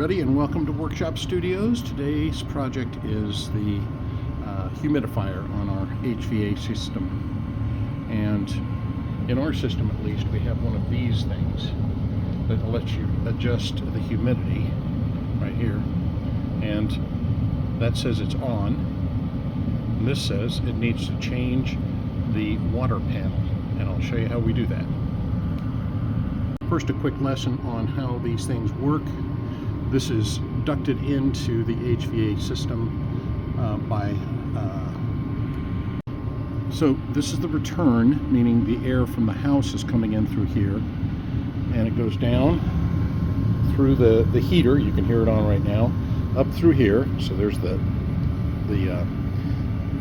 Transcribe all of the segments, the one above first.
everybody, and welcome to Workshop Studios. Today's project is the humidifier on our HVAC system. And in our system, at least, we have one of these things that lets you adjust the humidity right here. And that says it's on. And this says it needs to change the water panel. And I'll show you how we do that. First, a quick lesson on how these things work. This is ducted into the HVAC system so this is the return, meaning the air from the house is coming in through here, and it goes down through the heater. You can hear it on right now, up through here. So there's the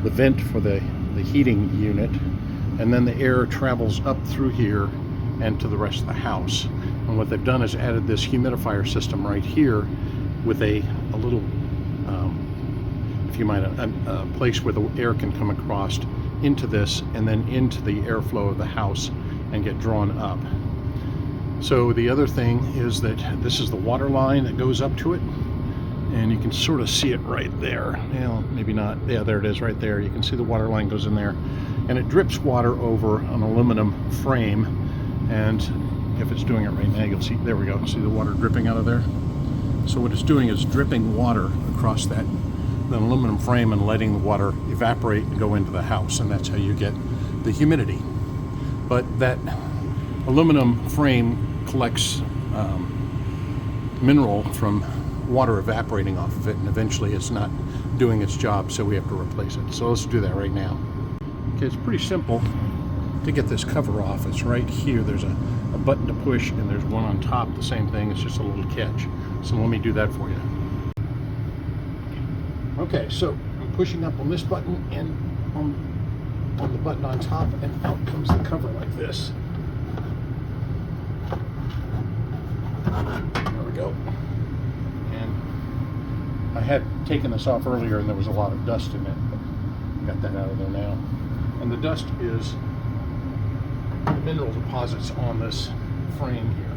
vent for the heating unit, and then the air travels up through here and to the rest of the house. And what they've done is added this humidifier system right here with a little, if you might, a place where the air can come across into this and then into the airflow of the house and get drawn up. So the other thing is that this is the water line that goes up to it, and you can sort of see it right there. Well, maybe not. Yeah, there it is right there. You can see the water line goes in there, and it drips water over an aluminum frame. And if it's doing it right now, you'll see, there we go, see the water dripping out of there? So what it's doing is dripping water across that aluminum frame and letting the water evaporate and go into the house, and that's how you get the humidity. But that aluminum frame collects mineral from water evaporating off of it, and eventually it's not doing its job, so we have to replace it. So let's do that right now. Okay, it's pretty simple to get this cover off. It's right here. There's a button to push, and there's one on top, the same thing. It's just a little catch. So let me do that for you. Okay, so I'm pushing up on this button and on the button on top, and out comes the cover like this. There we go. And I had taken this off earlier, and there was a lot of dust in it, but I got that out of there now. And the dust is mineral deposits on this frame here.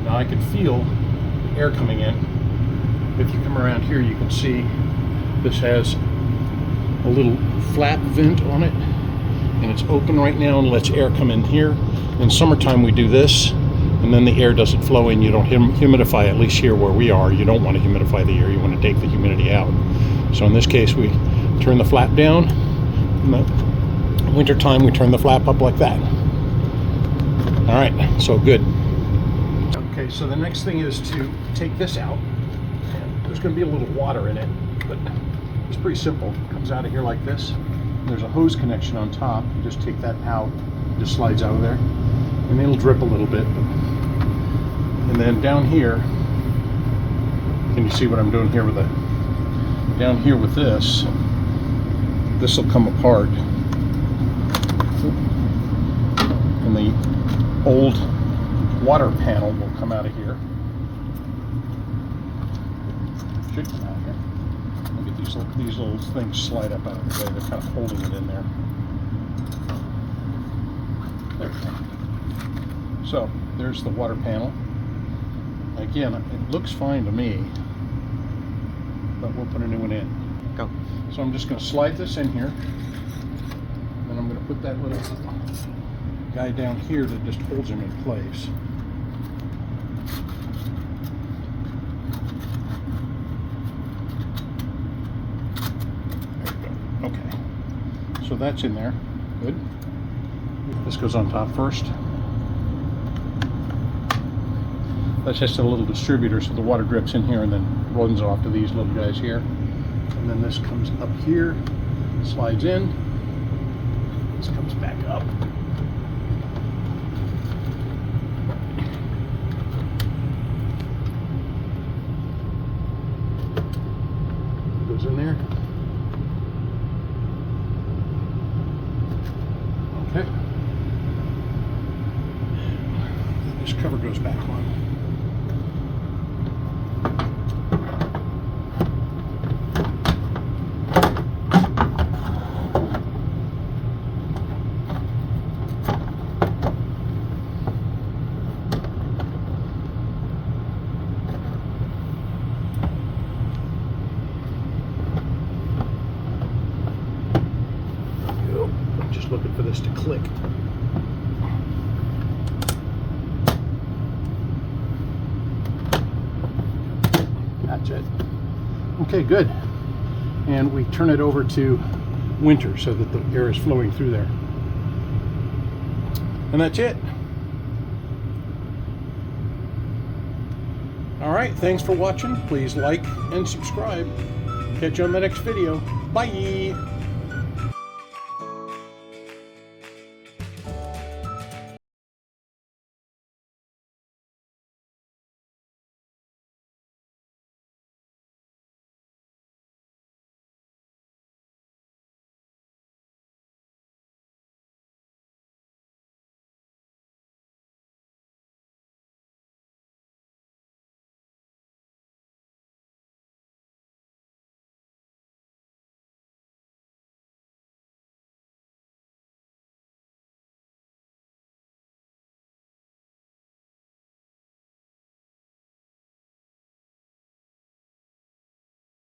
Now I can feel the air coming in. If you come around here, you can see this has a little flap vent on it, and it's open right now and lets air come in here. In summertime we do this, and then the air doesn't flow in. You don't humidify, at least here where we are. You don't want to humidify the air, you want to take the humidity out. So in this case, we turn the flap down. In the winter time, we turn the flap up like that. All right, so good. Okay, so the next thing is to take this out. There's going to be a little water in it, but it's pretty simple. It comes out of here like this. There's a hose connection on top. You just take that out, it just slides out of there, and it'll drip a little bit. And then down here, can you see what I'm doing here with down here with this? This will come apart, and the old water panel will come out of here. Should come out here. Look at these little things slide up out of the way. They're kind of holding it in there. There we go. So there's the water panel. Again, it looks fine to me, but we'll put a new one in. Go. So I'm just going to slide this in here, and I'm going to put that little guy down here that just holds him in place. There we go. Okay. So that's in there. Good. This goes on top first. That's just a little distributor, so the water drips in here and then runs off to these little guys here. And then this comes up here, slides in, this comes back up. Goes in there. Okay. This cover goes back on. just looking for this to click. That's it. Okay, good. And we turn it over to winter so that the air is flowing through there. And that's it. All right, thanks for watching. Please like and subscribe. Catch you on the next video. Bye.